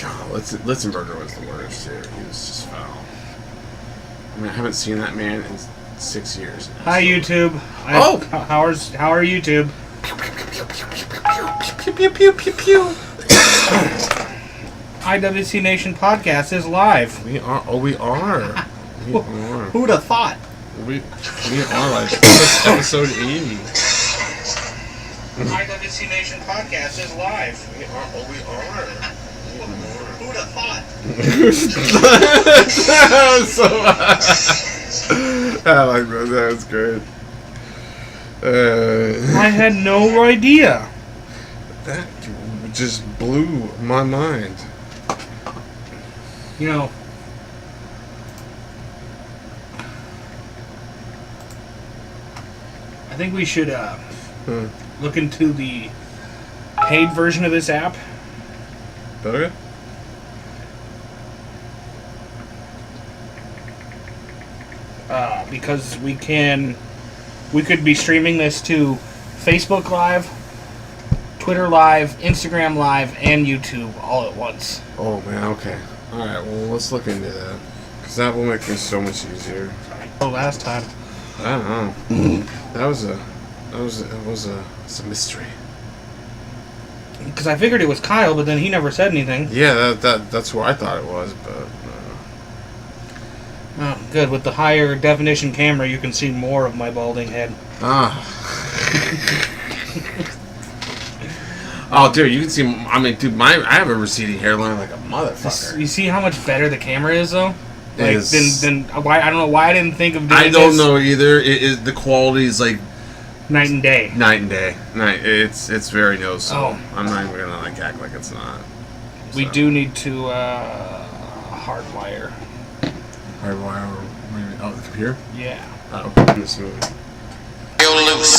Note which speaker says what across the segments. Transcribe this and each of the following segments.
Speaker 1: God, Litzenberger was the worst too. He was just foul. I mean, I haven't seen that man in 6 years.
Speaker 2: Hi, YouTube. How are YouTube?
Speaker 1: Pew pew pew pew pew.
Speaker 2: IWC Nation podcast is live.
Speaker 1: We are. Oh, we are. We are.
Speaker 2: Who'd have thought?
Speaker 1: We are like episode 80.
Speaker 2: IWC Nation podcast is live.
Speaker 1: We are. Oh, we are.
Speaker 2: Who'd have thought?
Speaker 1: I like that. That was great.
Speaker 2: I had no idea.
Speaker 1: That just blew my mind.
Speaker 2: You know, I think we should look into the paid version of this app.
Speaker 1: Okay.
Speaker 2: Because we could be streaming this to Facebook Live, Twitter Live, Instagram Live, and YouTube all at once.
Speaker 1: Oh man, okay. Alright, well let's look into that. Because that will make things so much easier.
Speaker 2: Oh, last time.
Speaker 1: I don't know. That was a mystery.
Speaker 2: Because I figured it was Kyle, but then he never said anything.
Speaker 1: Yeah, that's what I thought it was, but
Speaker 2: Oh, good. With the higher definition camera, you can see more of my balding head.
Speaker 1: Oh, dude, you can see. I mean, dude, I have a receding hairline like a motherfucker.
Speaker 2: You see how much better the camera is, though? Like,
Speaker 1: is,
Speaker 2: then why? I don't know why I didn't think of doing this.
Speaker 1: I don't know either. The quality is like
Speaker 2: night and day.
Speaker 1: Night and day. It's very noticeable.
Speaker 2: Oh.
Speaker 1: I'm not even gonna act like it's not. So.
Speaker 2: We do need to hardwire.
Speaker 1: Hardwire? Oh, the computer?
Speaker 2: Yeah.
Speaker 1: Oh, okay. This movie.
Speaker 3: Feel loose.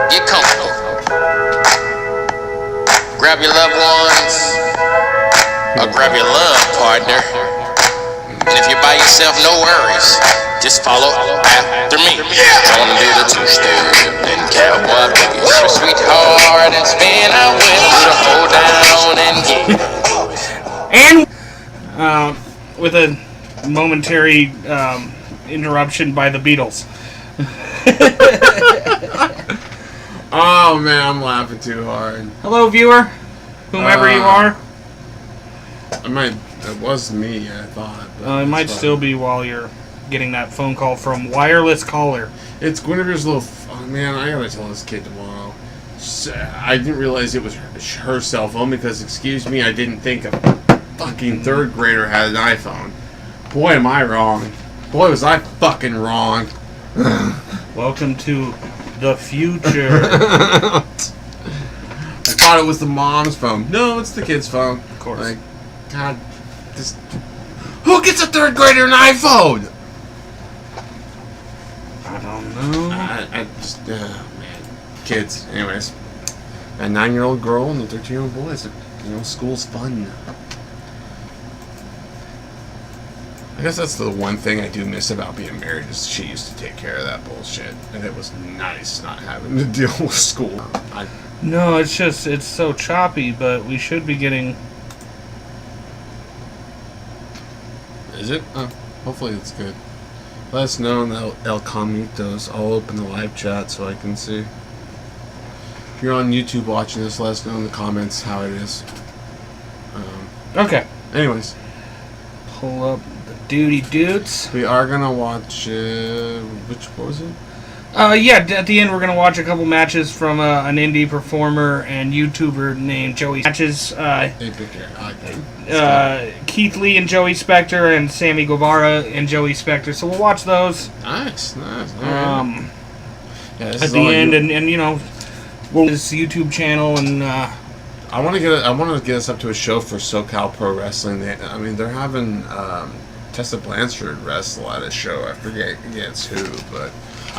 Speaker 3: Get comfortable. Grab your loved ones, or grab your love partner. And if you're by yourself, no worries. Just follow after me. Gonna do the two-step, then cowboy boogie. Your sweetheart and spin out with us. So hold down and get.
Speaker 2: And with a momentary interruption by the Beatles.
Speaker 1: Oh man, I'm laughing too hard.
Speaker 2: Hello, viewer, whomever you are.
Speaker 1: It was me, I thought.
Speaker 2: It might still be while you're getting that phone call from Wireless Caller.
Speaker 1: It's Guinevere's little. Oh man, I gotta tell this kid tomorrow. I didn't realize it was her cell phone because, excuse me, I didn't think a fucking third grader had an iPhone. Boy, am I wrong. Boy, was I fucking wrong.
Speaker 2: Welcome to the future.
Speaker 1: I thought it was the mom's phone. No, it's the kid's phone.
Speaker 2: Of course.
Speaker 1: Like, God, who gets a third grader an iPhone?
Speaker 2: I don't know.
Speaker 1: I just, man, kids. Anyways, a 9-year-old girl and a 13-year-old boy. So, school's fun. I guess that's the one thing I do miss about being married is she used to take care of that bullshit, and it was nice not having to deal with school.
Speaker 2: No, it's so choppy, but we should be getting...
Speaker 1: Is it? Oh, hopefully it's good. Let us know in the El Comitos. I'll open the live chat so I can see. If you're on YouTube watching this, let us know in the comments how it is.
Speaker 2: Okay.
Speaker 1: Anyways.
Speaker 2: Pull up the Duty Dudes.
Speaker 1: We are going to watch... what was it?
Speaker 2: Yeah, at the end we're going to watch a couple matches from an indie performer and YouTuber named Joey. Matches, Keith Lee and Joey Spector and Sammy Guevara and Joey Spector. So we'll watch those.
Speaker 1: Nice.
Speaker 2: Yeah, at the end, and we'll this YouTube channel and...
Speaker 1: I want to get us up to a show for SoCal Pro Wrestling. They're having Tessa Blanchard wrestle at a show. I forget against who, but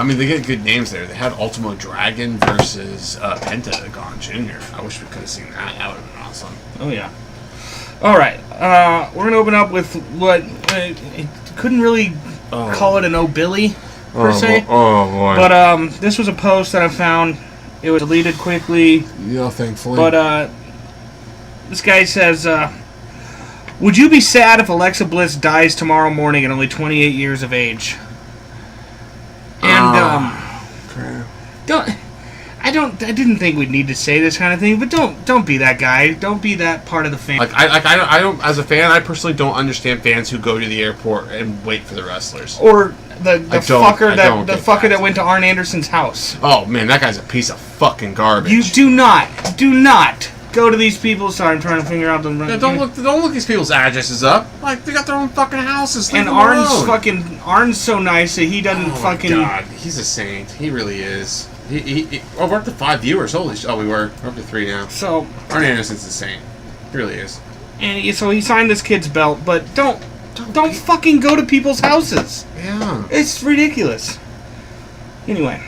Speaker 1: they get good names there. They had Ultimo Dragon versus Pentagon Jr. I wish we could have seen that. That would have been awesome.
Speaker 2: Oh yeah. All right, we're gonna open up with what couldn't really call it an O-Billy per se.
Speaker 1: Oh boy!
Speaker 2: But this was a post that I found. It was deleted quickly.
Speaker 1: Yeah, thankfully.
Speaker 2: But This guy says, would you be sad if Alexa Bliss dies tomorrow morning at only 28 years of age? And, I didn't think we'd need to say this kind of thing, but don't be that guy. Don't be that part of the fan.
Speaker 1: I don't. As a fan, I personally don't understand fans who go to the airport and wait for the wrestlers.
Speaker 2: Or the fucker that went to Arn Anderson's house.
Speaker 1: Oh man, that guy's a piece of fucking garbage.
Speaker 2: You do not go to these people. Sorry, I'm trying to figure out the.
Speaker 1: Yeah, don't look these people's addresses up. Like they got their own fucking houses.
Speaker 2: And Arn's so nice that he doesn't fucking.
Speaker 1: Oh my God, he's a saint. He really is. We're up to 5 viewers. Holy shit! Oh, we're up to 3 now.
Speaker 2: So
Speaker 1: Arn Anderson's a saint. He really is.
Speaker 2: And so he signed this kid's belt, but don't fucking go to people's houses.
Speaker 1: Yeah.
Speaker 2: It's ridiculous. Anyway.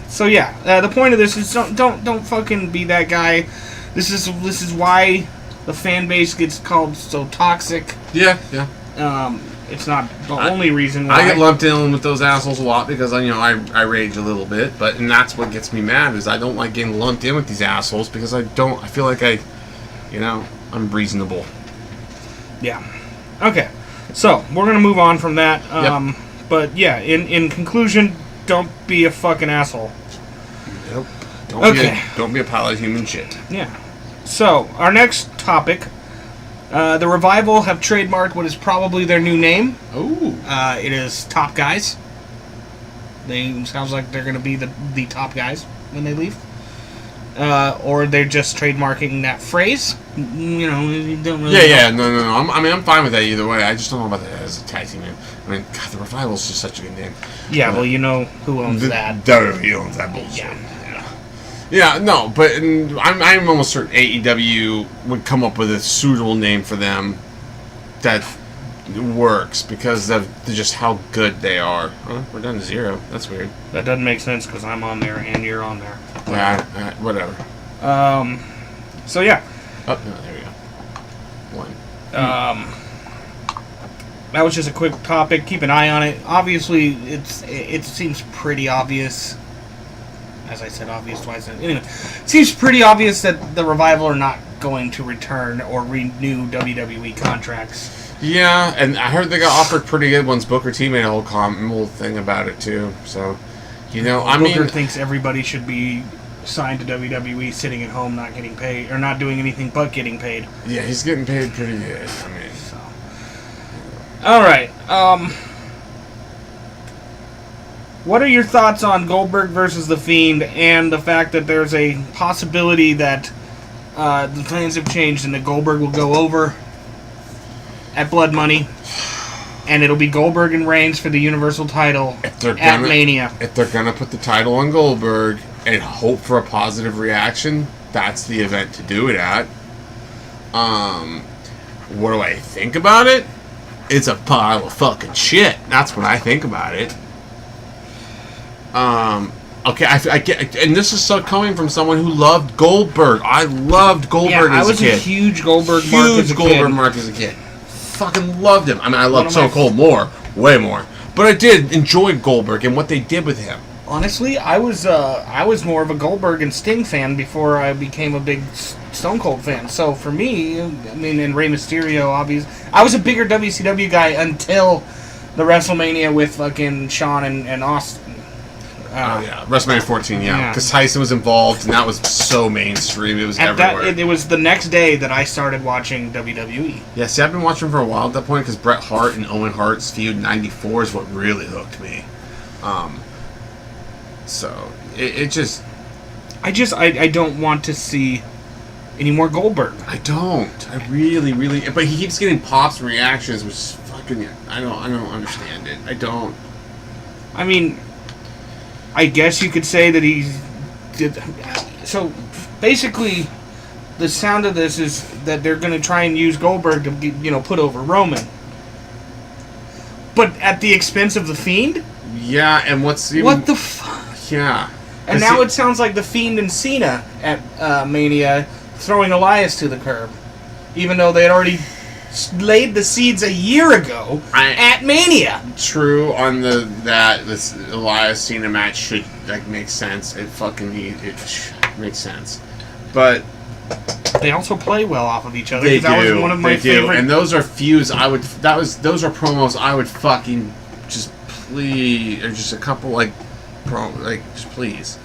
Speaker 2: So yeah, the point of this is don't fucking be that guy. This is why the fan base gets called so toxic.
Speaker 1: Yeah.
Speaker 2: It's not the only reason why.
Speaker 1: I get lumped in with those assholes a lot because I rage a little bit, and that's what gets me mad is I don't like getting lumped in with these assholes because I feel like I'm reasonable.
Speaker 2: Yeah. Okay. So we're gonna move on from that.
Speaker 1: Yep.
Speaker 2: But yeah, in conclusion, don't be a fucking asshole.
Speaker 1: Yep.
Speaker 2: Okay.
Speaker 1: Don't be a pile of human shit.
Speaker 2: Yeah. So our next topic. The Revival have trademarked what is probably their new name.
Speaker 1: Ooh.
Speaker 2: It is Top Guys. Sounds like they're going to be the top guys when they leave. Or they're just trademarking that phrase. You don't really know.
Speaker 1: Yeah, no. I'm fine with that either way. I just don't know about that as a tag team name. I mean, God, the Revival is just such a good name.
Speaker 2: Yeah, well, you know who owns that.
Speaker 1: WWE owns that bullshit.
Speaker 2: Yeah.
Speaker 1: Yeah, no, but I'm almost certain AEW would come up with a suitable name for them that works because of just how good they are. Oh, we're down to 0. That's weird.
Speaker 2: That doesn't make sense because I'm on there and you're on there.
Speaker 1: Yeah, whatever.
Speaker 2: So yeah.
Speaker 1: Oh, no, there we go. 1.
Speaker 2: That was just a quick topic. Keep an eye on it. Obviously, it seems pretty obvious. As I said, obvious twice. Anyway, it seems pretty obvious that the Revival are not going to return or renew WWE contracts.
Speaker 1: Yeah, and I heard they got offered pretty good ones. Booker T made a whole thing about it too. So, Booker
Speaker 2: thinks everybody should be signed to WWE, sitting at home, not getting paid or not doing anything but getting paid.
Speaker 1: Yeah, he's getting paid pretty good. I mean,
Speaker 2: so. All right. What are your thoughts on Goldberg versus The Fiend and the fact that there's a possibility that the plans have changed and that Goldberg will go over at Blood Money and it'll be Goldberg and Reigns for the Universal title at Mania? If
Speaker 1: they're going to put the title on Goldberg and hope for a positive reaction, that's the event to do it at. What do I think about it? It's a pile of fucking shit. That's what I think about it. Okay, I get, and this is so coming from someone who loved Goldberg. I loved Goldberg as a kid.
Speaker 2: I was a huge Goldberg mark as a kid.
Speaker 1: Fucking loved him. I mean, I loved So Cold more, way more. But I did enjoy Goldberg and what they did with him.
Speaker 2: Honestly, I was more of a Goldberg and Sting fan before I became a big Stone Cold fan. So for me, I mean, and Rey Mysterio, obviously, I was a bigger WCW guy until the WrestleMania with fucking Shawn and Austin.
Speaker 1: WrestleMania 14, because Tyson was involved, and that was so mainstream. It was everywhere.
Speaker 2: It was the next day that I started watching WWE.
Speaker 1: Yeah, see, I've been watching for a while at that point, because Bret Hart and Owen Hart's feud in '94 is what really hooked me. So it just,
Speaker 2: I don't want to see any more Goldberg.
Speaker 1: I don't. I really, but he keeps getting pops and reactions, which is fucking. I don't understand it. I don't.
Speaker 2: I mean, I guess you could say that he did. So basically, the sound of this is that they're going to try and use Goldberg to put over Roman, but at the expense of the Fiend.
Speaker 1: Yeah, and what
Speaker 2: the fuck?
Speaker 1: Yeah,
Speaker 2: and now it sounds like the Fiend and Cena at Mania throwing Elias to the curb, even though they had already laid the seeds a year ago at Mania.
Speaker 1: True on this Elias Cena match should make sense. It fucking makes sense, but
Speaker 2: They also play well off of each other.
Speaker 1: They
Speaker 2: 'cause that
Speaker 1: do.
Speaker 2: was one of my
Speaker 1: They do.
Speaker 2: favorite.
Speaker 1: And those are feuds those are promos I would fucking just please, or just a couple just please.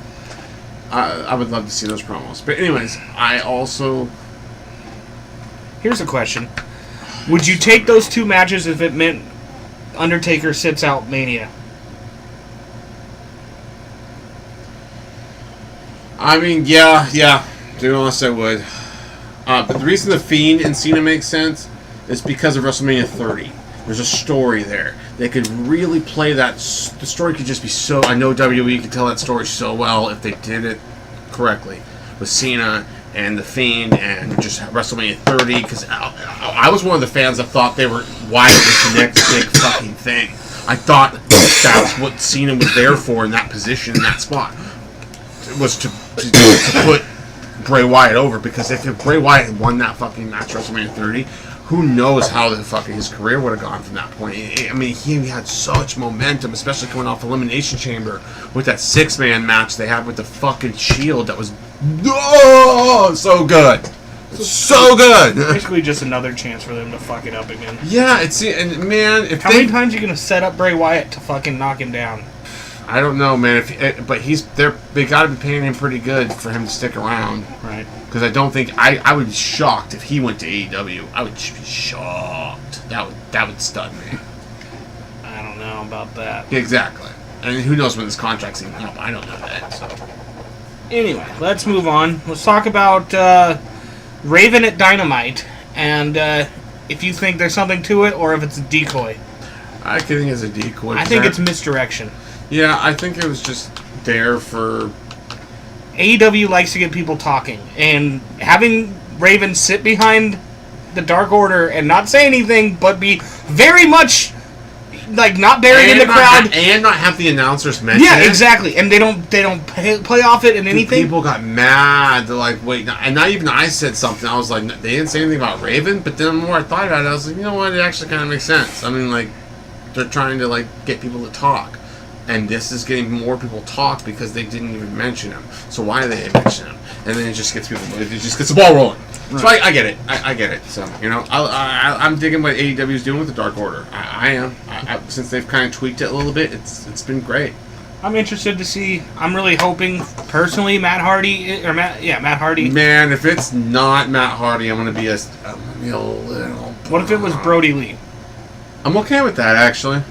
Speaker 1: I would love to see those promos. But anyways, I also...
Speaker 2: Here's a question. Would you take those two matches if it meant Undertaker sits out Mania?
Speaker 1: I mean, yeah. To be honest, I would. But the reason The Fiend and Cena make sense is because of WrestleMania 30. There's a story there. They could really play that. The story could just be so... I know WWE could tell that story so well if they did it correctly. With Cena and The Fiend and just WrestleMania 30. Because I was one of the fans that thought Wyatt was the next big fucking thing. I thought that's what Cena was there for in that position, in that spot. It was to put Bray Wyatt over. Because if Bray Wyatt had won that fucking match WrestleMania 30... who knows how his career would have gone from that point. I mean, he had such momentum, especially coming off Elimination Chamber with that 6-man match they had with the fucking Shield that was so good. So good.
Speaker 2: Basically just another chance for them to fuck it up again.
Speaker 1: Yeah, and man, if
Speaker 2: How many times are you going to set up Bray Wyatt to fucking knock him down?
Speaker 1: I don't know, man. But they got to be paying him pretty good for him to stick around.
Speaker 2: Right.
Speaker 1: Because I don't think I would be shocked if he went to AEW. I would just be shocked. That would stun me.
Speaker 2: I don't know about that.
Speaker 1: Exactly. And who knows when this contract's even up? I don't know that. So
Speaker 2: Anyway, let's move on. Let's talk about Raven at Dynamite, and if you think there's something to it, or if it's a decoy.
Speaker 1: I think it's a decoy.
Speaker 2: I think it's misdirection.
Speaker 1: Yeah, I think it was just there for...
Speaker 2: AEW likes to get people talking, and having Raven sit behind the Dark Order and not say anything, but be very much not buried in the crowd,
Speaker 1: and not have the announcers mention
Speaker 2: yeah,
Speaker 1: it.
Speaker 2: exactly, and they don't play off it in anything.
Speaker 1: People got mad. They're like, wait, and not even I said something. I was like, they didn't say anything about Raven, but then the more I thought about it, I was like, you know what? It actually kind of makes sense. I mean, they're trying to get people to talk. And this is getting more people talk because they didn't even mention him. So why do they mention him? And then it just gets the ball rolling. Right. So I get it. I get it. So I'm digging what AEW is doing with the Dark Order. I am. Since they've kind of tweaked it a little bit, it's been great.
Speaker 2: I'm interested to see. I'm really hoping personally Matt Hardy.
Speaker 1: Man, if it's not Matt Hardy, I'm gonna be a little.
Speaker 2: What if it was Brody Lee?
Speaker 1: I'm okay with that, actually.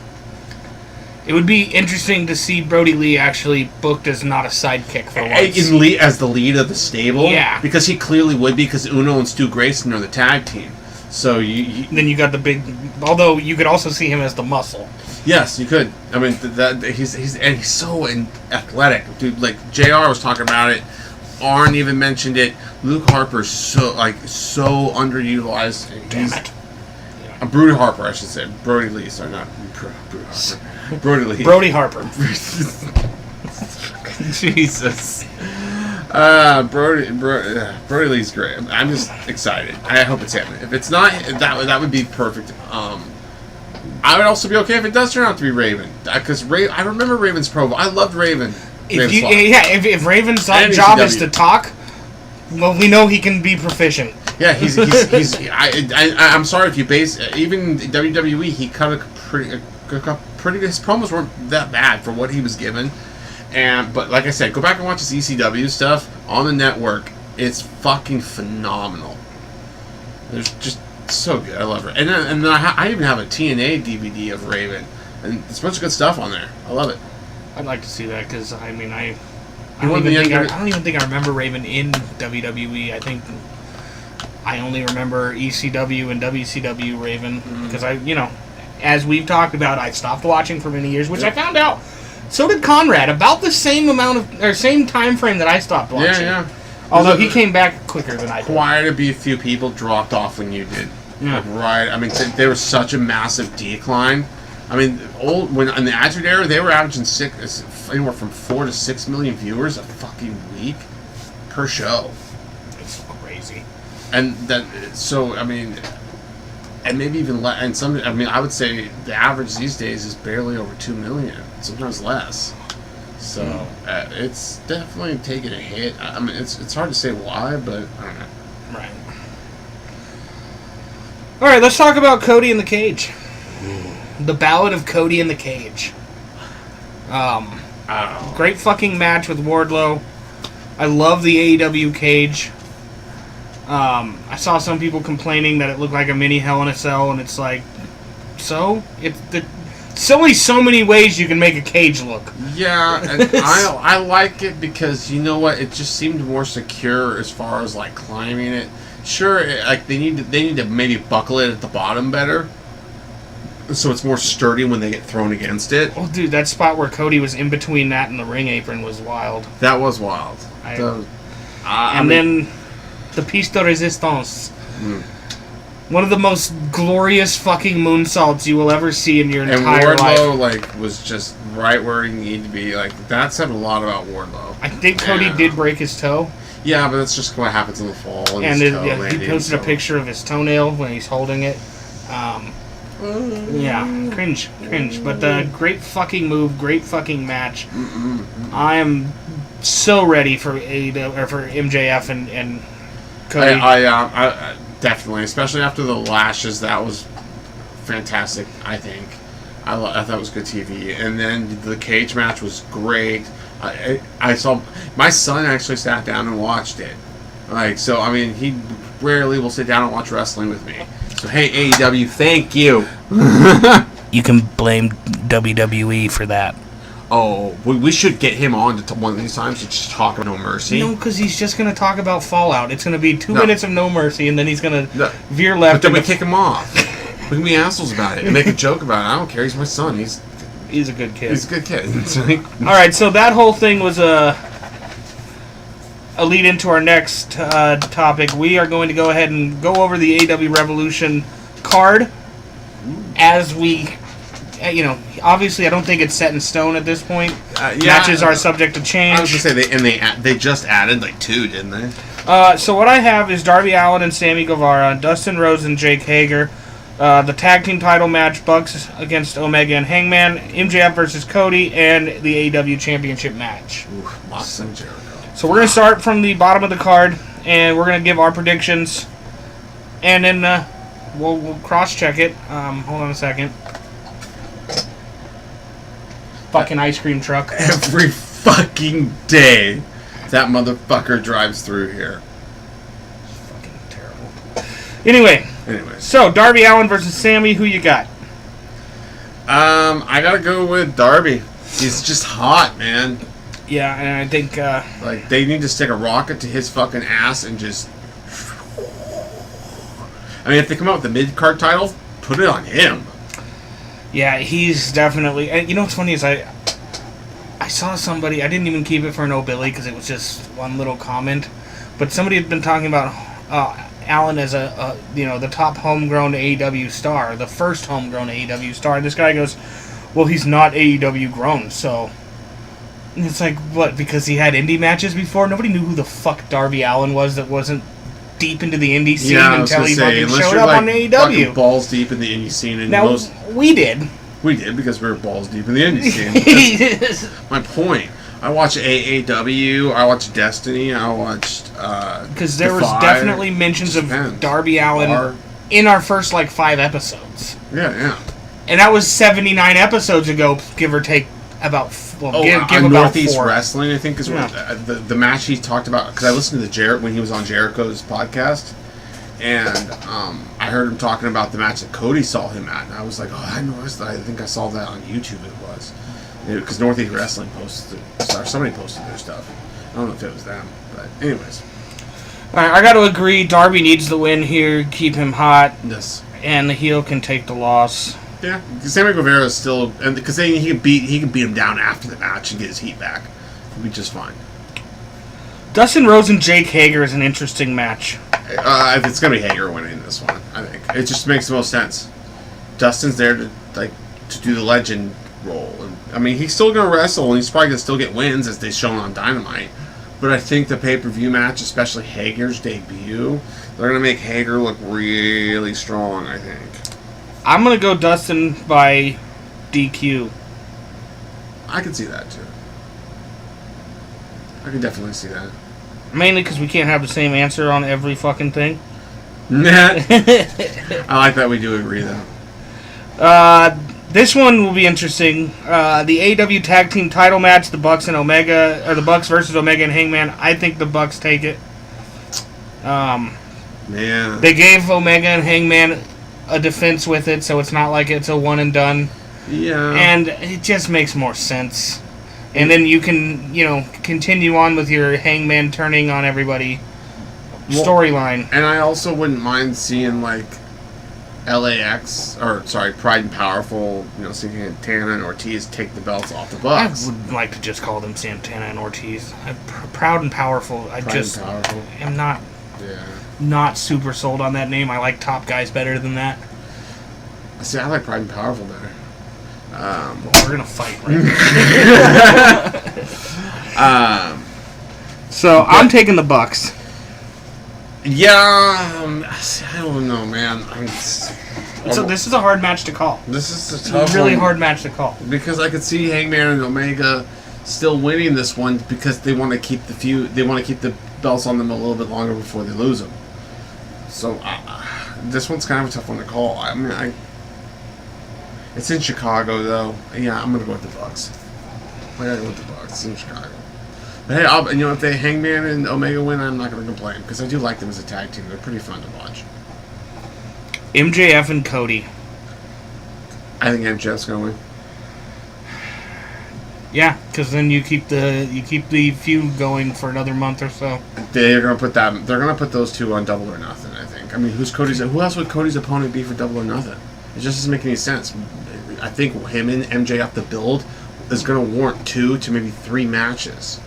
Speaker 2: It would be interesting to see Brody Lee actually booked as not a sidekick for once.
Speaker 1: As the lead of the stable?
Speaker 2: Yeah.
Speaker 1: Because he clearly would be, because Uno and Stu Grayson are the tag team. So
Speaker 2: then you got the big... Although, you could also see him as the muscle.
Speaker 1: Yes, you could. I mean, he's so athletic. Dude, JR was talking about it. Arn even mentioned it. Luke Harper's so underutilized.
Speaker 2: Damn it.
Speaker 1: Brody Harper, I should say. Brody Lee, sorry, not Brody Harper. Brody Lee.
Speaker 2: Brody Harper.
Speaker 1: Jesus. Brody Lee's great. I'm just excited. I hope it's happening. If it's not, that would be perfect. I would also be okay if it does turn out to be Raven, because I remember Raven's promo. I loved Raven.
Speaker 2: If Raven's job is to talk, well, we know he can be proficient.
Speaker 1: Yeah, he's I'm sorry if you base even WWE, he cut a pretty good. His promos weren't that bad for what he was given, but like I said, go back and watch his ECW stuff on the network. It's fucking phenomenal. There's just so good. I love it. And then I even have a TNA DVD of Raven, and there's a bunch of good stuff on there. I love it.
Speaker 2: I'd like to see that because I don't even think I remember Raven in WWE. I think I only remember ECW and WCW Raven because as we've talked about, I stopped watching for many years, which I found out. So did Conrad, about the same time frame that I stopped watching.
Speaker 1: Yeah.
Speaker 2: Although he came back quicker than I did.
Speaker 1: Quite a few people dropped off when you did.
Speaker 2: Yeah.
Speaker 1: Right. I mean, there was such a massive decline. I mean, when in the Attitude Era, they were averaging anywhere from 4 to 6 million viewers a fucking week per show.
Speaker 2: It's crazy.
Speaker 1: And and maybe even less. And some, I would say the average these days is barely over 2 million, sometimes less. So it's definitely taking a hit. I mean, it's hard to say why, but I don't know.
Speaker 2: All right, let's talk about Cody in the cage. The Ballad of Cody in the Cage. Great fucking match with Wardlow. I love the AEW cage. I saw some people complaining that it looked like a mini Hell in a Cell, and it's like, so? It's only so many ways you can make a cage look.
Speaker 1: Yeah, and I like it because, you know what, it just seemed more secure as far as, like, climbing it. Sure, like, they need to maybe buckle it at the bottom better, so it's more sturdy when they get thrown against it.
Speaker 2: Oh, dude, that spot where Cody was in between that and the ring apron was wild.
Speaker 1: That was wild.
Speaker 2: Then the piece de resistance. One of the most glorious fucking moonsaults you will ever see in your entire life.
Speaker 1: And Wardlow, was just right where he needed to be. Like, that said a lot about Wardlow.
Speaker 2: I think Cody did break his toe.
Speaker 1: Yeah, but that's just what happens in the fall.
Speaker 2: And he posted a picture of his toenail when he's holding it. Yeah, cringe. But great fucking move, great fucking match. I am so ready for MJF and Cody.
Speaker 1: I definitely, especially after the lashes, that was fantastic. I think I thought it was good TV, and then the cage match was great. I saw my son actually sat down and watched it. Like, so I mean, he rarely will sit down and watch wrestling with me. So hey, AEW, thank you.
Speaker 2: You can blame WWE for that.
Speaker 1: Oh, we should get him on to one of these times to just talk about No Mercy.
Speaker 2: No, because he's just going to talk about Fallout. It's going to be 2 minutes of No Mercy, and then he's going to veer left.
Speaker 1: But then we kick him off. We can be assholes about it and make a joke about it. I don't care. He's my son.
Speaker 2: He's a good kid.
Speaker 1: He's a good kid.
Speaker 2: All right, so that whole thing was a lead into our next topic. We are going to go ahead and go over the AEW Revolution card as we... obviously, I don't think it's set in stone at this point. Matches are subject to change.
Speaker 1: I was going to say, they just added, 2, didn't they?
Speaker 2: So what I have is Darby Allin and Sammy Guevara, Dustin Rhodes and Jake Hager, the tag team title match, Bucks against Omega and Hangman, MJF versus Cody, and the AEW Championship match.
Speaker 1: Mox and Jericho.
Speaker 2: So we're going to start from the bottom of the card, and we're going to give our predictions, and then we'll cross-check it. Hold on a second. Fucking ice cream truck.
Speaker 1: Every fucking day that motherfucker drives through here.
Speaker 2: Fucking terrible. Anyway, so Darby Allin versus Sammy, who you got?
Speaker 1: I gotta go with Darby. He's just hot, man.
Speaker 2: Yeah, and I think
Speaker 1: they need to stick a rocket to his fucking ass and just... I mean, if they come out with the mid-card title, put it on him.
Speaker 2: Yeah, he's definitely... And you know what's funny is I saw somebody... I didn't even keep it for No Billy because it was just one little comment. But somebody had been talking about Allen as the top homegrown AEW star. The first homegrown AEW star. And this guy goes, well, he's not AEW grown, so... And it's like, what, because he had indie matches before? Nobody knew who the fuck Darby Allin was that wasn't deep into the indie scene until he fucking showed up on AEW.
Speaker 1: Balls deep in the indie scene. And
Speaker 2: now, we did.
Speaker 1: We did because we were balls deep in the indie scene. My point. I watched AAW. I watched Destiny. I watched.
Speaker 2: Because there was definitely mentions of Darby Allin in our first 5 episodes.
Speaker 1: Yeah.
Speaker 2: And that was 79 episodes ago, give or take. Give about
Speaker 1: Northeast
Speaker 2: 4.
Speaker 1: Wrestling, I think, is the match he talked about. Because I listened to when he was on Jericho's podcast, and I heard him talking about the match that Cody saw him at, and I was like, I noticed that. I think I saw that on YouTube. It was because Northeast Wrestling posted, or somebody posted their stuff. I don't know if it was them, but anyways.
Speaker 2: All right, I got to agree. Darby needs the win here. Keep him hot.
Speaker 1: Yes.
Speaker 2: And the heel can take the loss.
Speaker 1: Yeah, Sammy Guevara is still, and because he can beat him down after the match and get his heat back. He'll be just fine.
Speaker 2: Dustin Rhodes and Jake Hager is an interesting match.
Speaker 1: It's gonna be Hager winning this one. I think it just makes the most sense. Dustin's there to do the legend role, and I mean he's still gonna wrestle and he's probably gonna still get wins as they've shown on Dynamite. But I think the pay-per-view match, especially Hager's debut, they're gonna make Hager look really strong. I think.
Speaker 2: I'm going to go Dustin by DQ.
Speaker 1: I can see that, too. I can definitely see that.
Speaker 2: Mainly because we can't have the same answer on every fucking thing.
Speaker 1: I like that we do agree, though.
Speaker 2: This one will be interesting. The AEW Tag Team Title match, the Bucks and Omega, or the Bucks versus Omega and Hangman. I think the Bucks take it.
Speaker 1: Man,
Speaker 2: They gave Omega and Hangman a defense with it, so it's not like it's a one and done.
Speaker 1: yeah.
Speaker 2: And it just makes more sense. And then you can, continue on with your Hangman turning on everybody storyline.
Speaker 1: And I also wouldn't mind seeing, like, Pride and Powerful, seeing Santana and Ortiz take the belts off the
Speaker 2: I
Speaker 1: Bucks.
Speaker 2: would like to just call them Santana and Ortiz. Proud and Powerful. I
Speaker 1: Pride
Speaker 2: just
Speaker 1: and Powerful.
Speaker 2: am
Speaker 1: Yeah.
Speaker 2: not super sold on that name. I like Top Guys better than that.
Speaker 1: See, I like Pride and Powerful better.
Speaker 2: Well, we're gonna fight right now. So I'm taking the Bucks.
Speaker 1: Yeah, I don't know, man.
Speaker 2: So this is a hard match to call.
Speaker 1: This is a
Speaker 2: It's
Speaker 1: tough
Speaker 2: a really
Speaker 1: one.
Speaker 2: hard match to call.
Speaker 1: Because I could see Hangman and Omega still winning this one because they want to keep the feud. They want to keep the belts on them a little bit longer before they lose them. So this one's kind of a tough one to call. I mean, it's in Chicago though. Yeah, I'm gonna go with the Bucks. I gotta go with the Bucks. It's in Chicago. But hey, if they Hangman and Omega win, I'm not gonna complain because I do like them as a tag team. They're pretty fun to watch.
Speaker 2: MJF and Cody.
Speaker 1: I think MJF's gonna win.
Speaker 2: Yeah, because then you keep the feud going for another month or so.
Speaker 1: They're gonna put that. They're gonna put those two on Double or Nothing. I think. I mean, who else would Cody's opponent be for Double or Nothing? It just doesn't make any sense. I think him and MJF the build is gonna warrant 2 to maybe 3 matches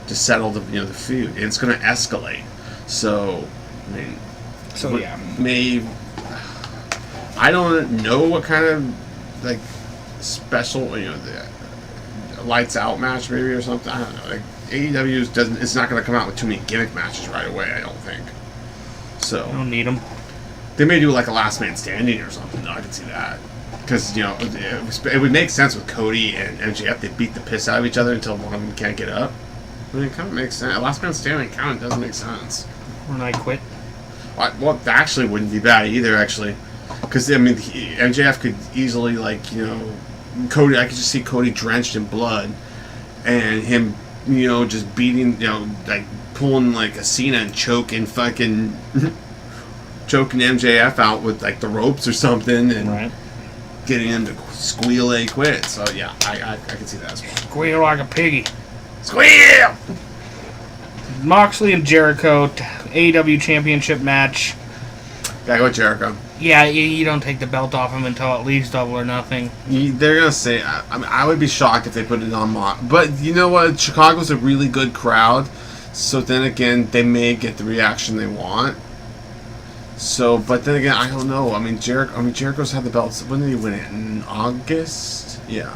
Speaker 1: to settle the feud. And it's gonna escalate. So, I mean, maybe I don't know what kind of like special the lights out match maybe or something. I don't know. Like AEW it's not going to come out with too many gimmick matches right away. I don't think. So
Speaker 2: I don't need them.
Speaker 1: They may do like a last man standing or something. No, I can see that because it would make sense with Cody and MJF. They beat the piss out of each other until one of them can't get up. I mean, it kind of makes sense. A last man standing kind of doesn't make sense.
Speaker 2: When I quit.
Speaker 1: Well, that actually wouldn't be bad either, actually. Because, I mean, MJF could easily, Cody, I could just see Cody drenched in blood and him, just beating, pulling, a Cena and choking MJF out with, the ropes or something and getting him to squeal a quit. So, yeah, I can see that as well.
Speaker 2: Squeal like a piggy.
Speaker 1: Squeal!
Speaker 2: Moxley and Jericho, AEW Championship match.
Speaker 1: Gotta go with Jericho.
Speaker 2: Yeah, you don't take the belt off him until at least Double or Nothing.
Speaker 1: They're gonna say. I would be shocked if they put it on Mox. But you know what? Chicago's a really good crowd. So then again, they may get the reaction they want. So, but then again, I don't know. I mean, Jericho's had the belts. When did he win it? In August? Yeah.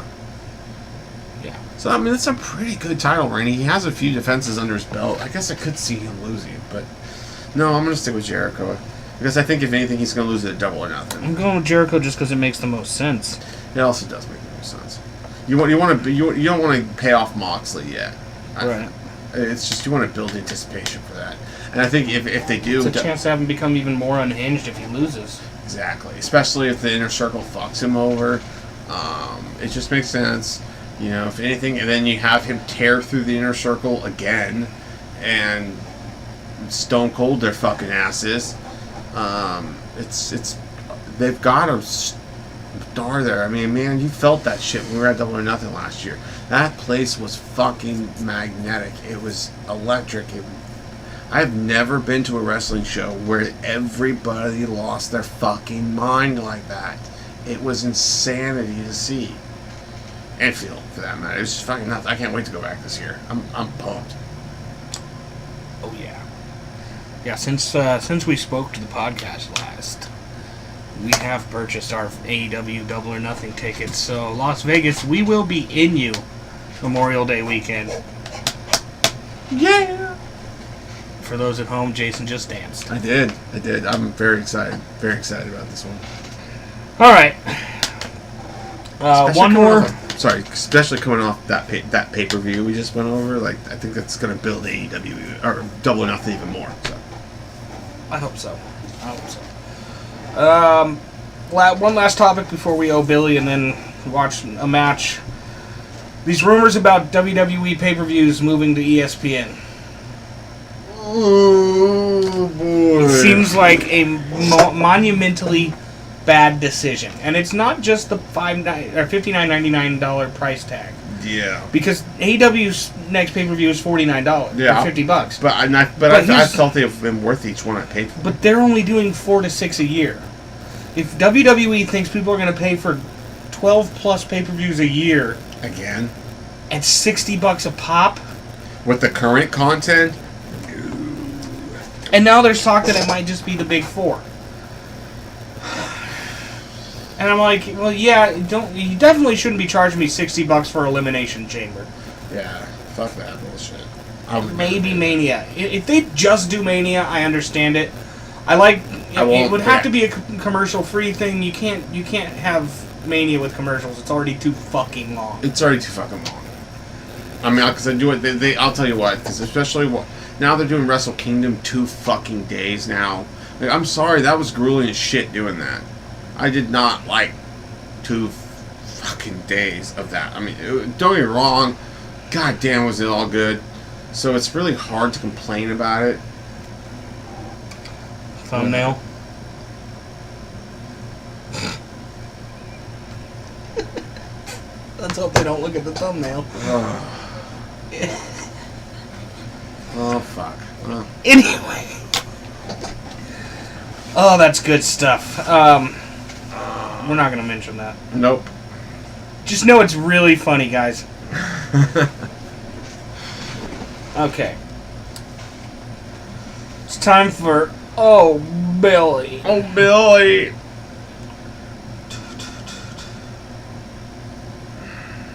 Speaker 2: Yeah.
Speaker 1: So I mean, it's a pretty good title reign. He has a few defenses under his belt. I guess I could see him losing, but no, I'm gonna stick with Jericho. Because I think if anything, he's going to lose it at Double or Nothing.
Speaker 2: I'm going with Jericho just because it makes the most sense.
Speaker 1: It also does make the most sense. You don't want to pay off Moxley yet.
Speaker 2: Right.
Speaker 1: It's just you want to build anticipation for that. And I think if they do,
Speaker 2: it's a chance to have him become even more unhinged if he loses.
Speaker 1: Exactly. Especially if the Inner Circle fucks him over. It just makes sense. If anything, and then you have him tear through the Inner Circle again, and Stone Cold their fucking asses. They've got a star there. I mean, man, you felt that shit when we were at Double or Nothing last year. That place was fucking magnetic. It was electric. I've never been to a wrestling show where everybody lost their fucking mind like that. It was insanity to see and feel, for that matter. It was just fucking nuts. I can't wait to go back this year. I'm pumped.
Speaker 2: Oh yeah. Yeah, since we spoke to the podcast last, we have purchased our AEW Double or Nothing tickets. So Las Vegas, we will be in you Memorial Day weekend.
Speaker 1: Yeah.
Speaker 2: For those at home, Jason just danced.
Speaker 1: I did. I'm very excited. Very excited about this one.
Speaker 2: All right. One more.
Speaker 1: Especially coming off that pay-per-view we just went over. I think that's going to build AEW or Double or Nothing even more. So.
Speaker 2: I hope so. I hope so. One last topic before we owe Billy and then watch a match. These rumors about WWE pay-per-views moving to ESPN.
Speaker 1: Oh boy!
Speaker 2: It seems like a monumentally bad decision, and it's not just the $59.99 price tag.
Speaker 1: Yeah.
Speaker 2: Because AEW's next pay-per-view is $49.
Speaker 1: Yeah.
Speaker 2: Or $50.
Speaker 1: But I felt they've been worth each one I paid for.
Speaker 2: But they're only doing 4 to 6 a year. If WWE thinks people are going to pay for 12 plus pay-per-views a year
Speaker 1: Again?
Speaker 2: at $60 a pop,
Speaker 1: With the current content?
Speaker 2: and now there's talk that it might just be the big 4. And I'm like, well, yeah, you definitely shouldn't be charging me $60 for Elimination Chamber.
Speaker 1: Yeah, fuck that bullshit.
Speaker 2: Maybe Mania. If they just do Mania, I understand it. It would have to be a commercial-free thing. You can't have Mania with commercials. It's already too fucking long.
Speaker 1: It's already too fucking long. I mean, because I do it. I'll tell you what. Because especially now they're doing Wrestle Kingdom 2 fucking days now. Like, I'm sorry, that was grueling as shit doing that. I did not like 2 fucking days of that. I mean, don't get me wrong. God damn, was it all good. So it's really hard to complain about it.
Speaker 2: Thumbnail. Let's hope they don't look at the thumbnail.
Speaker 1: Oh fuck.
Speaker 2: Anyway. Oh, that's good stuff. We're not going to mention that.
Speaker 1: Nope.
Speaker 2: Just know it's really funny, guys. Okay. It's time for Oh, Billy.
Speaker 1: Oh, Billy.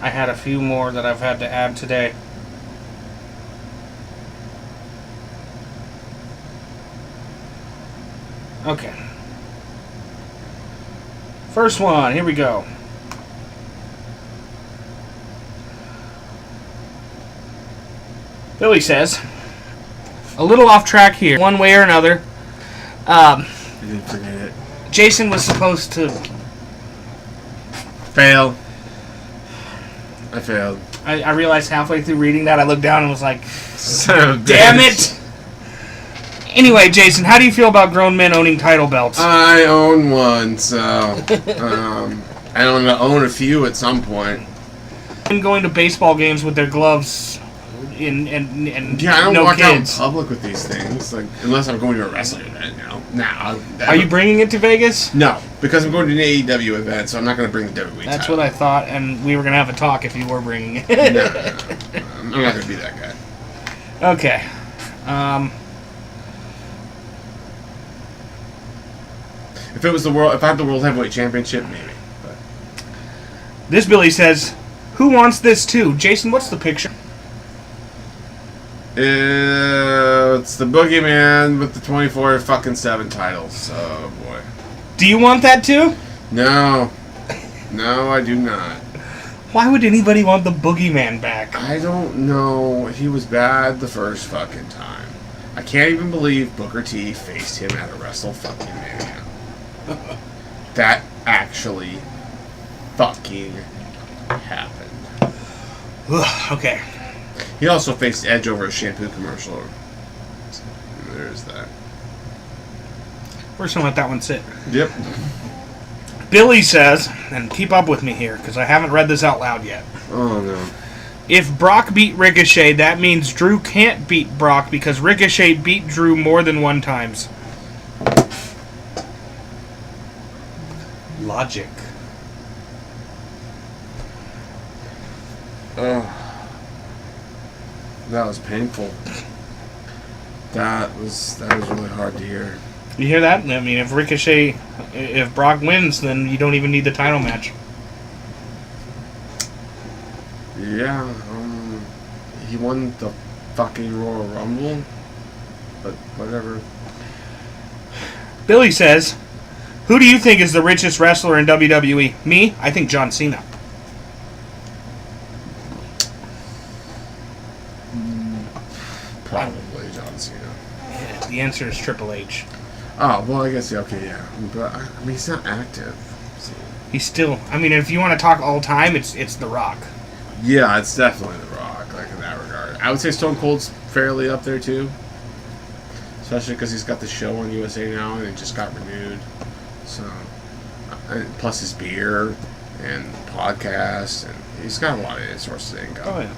Speaker 2: I had a few more that I've had to add today. Okay. First one, here we go. Billy says, a little off track here, one way or another.
Speaker 1: You didn't forget it.
Speaker 2: Jason was supposed to
Speaker 1: Fail. I failed.
Speaker 2: I realized halfway through reading that, I looked down and was like,
Speaker 1: Son of a
Speaker 2: damn
Speaker 1: bitch.
Speaker 2: it! Anyway, Jason, how do you feel about grown men owning title belts?
Speaker 1: I own one, so I own a few at some point.
Speaker 2: And going to baseball games with their gloves and
Speaker 1: Yeah, I don't
Speaker 2: no
Speaker 1: walk
Speaker 2: kids.
Speaker 1: out in public with these things, like unless I'm going to a wrestling event.
Speaker 2: Are you bringing it to Vegas?
Speaker 1: No, because I'm going to an AEW event, so I'm not going to bring the WWE
Speaker 2: That's
Speaker 1: title.
Speaker 2: what I thought, and we were going to have a talk if you were bringing it.
Speaker 1: No. I'm not going to be that guy.
Speaker 2: Okay.
Speaker 1: If I had the World Heavyweight Championship, maybe. But
Speaker 2: This Billy says, who wants this too? Jason, what's the picture?
Speaker 1: it's the Boogeyman with the 24-7 titles. Oh boy.
Speaker 2: Do you want that too?
Speaker 1: No, I do not.
Speaker 2: Why would anybody want the Boogeyman back?
Speaker 1: I don't know. He was bad the first fucking time. I can't even believe Booker T faced him at a Wrestle fucking Mania. That actually fucking happened.
Speaker 2: Okay.
Speaker 1: He also faced Edge over a shampoo commercial. So, there's that.
Speaker 2: We're just going to let that one sit.
Speaker 1: Yep.
Speaker 2: Billy says, and keep up with me here, because I haven't read this out loud yet.
Speaker 1: Oh no.
Speaker 2: If Brock beat Ricochet, that means Drew can't beat Brock because Ricochet beat Drew more than one times. Logic.
Speaker 1: Oh. That was painful. That was really hard to hear.
Speaker 2: You hear that? I mean, if Brock wins, then you don't even need the title match.
Speaker 1: Yeah, he won the fucking Royal Rumble, but whatever.
Speaker 2: Billy says, who do you think is the richest wrestler in WWE? Me? I think John Cena.
Speaker 1: Probably John Cena.
Speaker 2: The answer is Triple H.
Speaker 1: Oh, well, I guess, okay, yeah. But, I mean, he's not active. So.
Speaker 2: He's still... I mean, if you want to talk all time, it's The Rock.
Speaker 1: Yeah, it's definitely The Rock, like, in that regard. I would say Stone Cold's fairly up there, too. Especially because he's got the show on USA now, and it just got renewed. So, plus his beer and podcast, and he's got a lot of sources of income.
Speaker 2: Oh, yeah.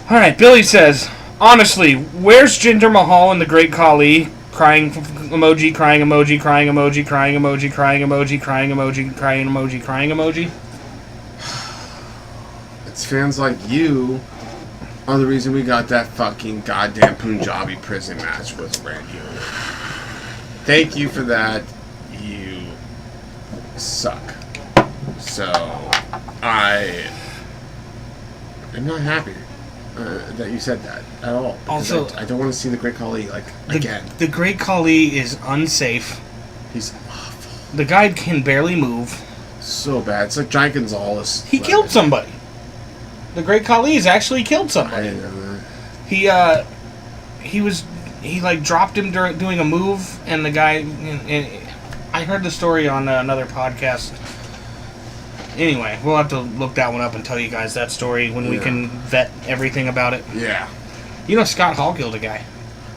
Speaker 2: All right, Billy says, honestly, where's Jinder Mahal and the Great Khali? Crying emoji, crying emoji, crying emoji, crying emoji, crying emoji, crying emoji, crying emoji, crying emoji.
Speaker 1: It's fans like you are the reason we got that fucking goddamn Punjabi prison match with Randy Orton. Thank you for that. You suck. So, I am not happy that you said that at all.
Speaker 2: Also,
Speaker 1: I don't want to see the Great Khali, again.
Speaker 2: The Great Khali is unsafe.
Speaker 1: He's awful.
Speaker 2: The guy can barely move.
Speaker 1: So bad. It's like Giant Gonzalez.
Speaker 2: He killed somebody. The Great Khali's actually killed
Speaker 1: I
Speaker 2: somebody.
Speaker 1: didn't know that.
Speaker 2: He dropped him during doing a move, and the guy. And I heard the story on another podcast. Anyway, we'll have to look that one up and tell you guys that story when we can vet everything about it.
Speaker 1: Yeah.
Speaker 2: You know, Scott Hall killed a guy.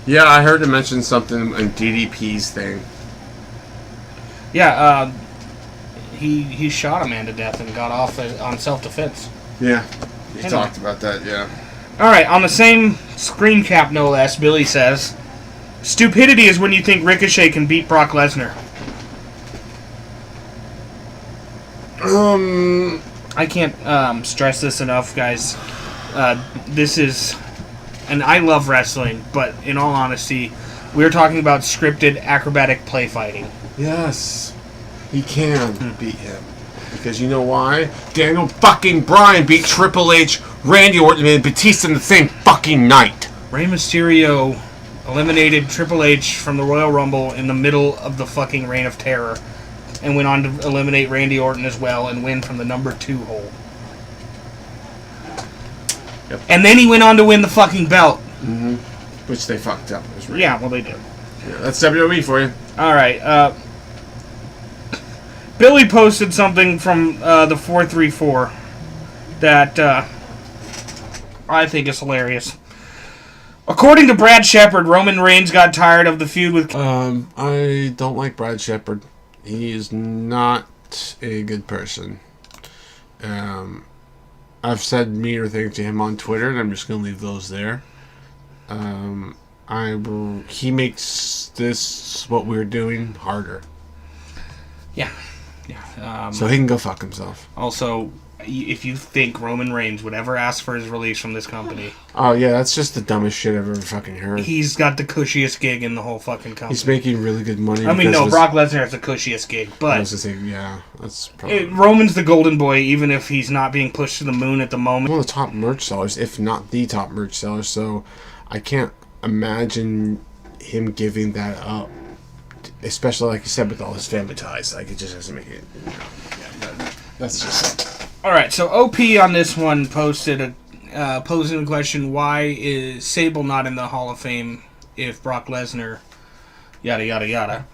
Speaker 1: Yeah, I heard him mention something in DDP's thing.
Speaker 2: Yeah, he shot a man to death and got off on self-defense.
Speaker 1: Yeah. He
Speaker 2: Anyway.
Speaker 1: talked about that, yeah.
Speaker 2: Alright, on the same screen cap, no less, Billy says, stupidity is when you think Ricochet can beat Brock Lesnar. I can't stress this enough, guys. This is... And I love wrestling, but in all honesty, we're talking about scripted acrobatic play fighting.
Speaker 1: Yes. He can beat him. Because you know why? Daniel fucking Bryan beat Triple H, Randy Orton, and Batista in the same fucking night.
Speaker 2: Rey Mysterio eliminated Triple H from the Royal Rumble in the middle of the fucking Reign of Terror and went on to eliminate Randy Orton as well and win from the number 2 hole.
Speaker 1: Yep.
Speaker 2: And then he went on to win the fucking belt.
Speaker 1: Mm-hmm. Which they fucked up.
Speaker 2: Yeah, well, they did.
Speaker 1: Yeah, that's WWE for you.
Speaker 2: Alright, Billy posted something from the 434 that I think is hilarious. According to Brad Shepard, Roman Reigns got tired of the feud with...
Speaker 1: I don't like Brad Shepard. He is not a good person. I've said meaner things to him on Twitter, and I'm just going to leave those there. He makes this, what we're doing, harder.
Speaker 2: Yeah.
Speaker 1: So he can go fuck himself.
Speaker 2: Also, if you think Roman Reigns would ever ask for his release from this company...
Speaker 1: Oh, yeah, that's just the dumbest shit I've ever fucking heard.
Speaker 2: He's got the cushiest gig in the whole fucking company.
Speaker 1: He's making really good money.
Speaker 2: I mean, no, Brock Lesnar has the cushiest gig, but...
Speaker 1: I was going to say, yeah, that's probably...
Speaker 2: Roman's the golden boy, even if he's not being pushed to the moon at the moment.
Speaker 1: One of the top merch sellers, if not the top merch seller, so I can't imagine him giving that up. Especially, like you said, with all his family ties. Like, it just doesn't make it... that's just...
Speaker 2: Alright, so OP on this one posted posing the question, why is Sable not in the Hall of Fame if Brock Lesnar... Yada, yada, yada.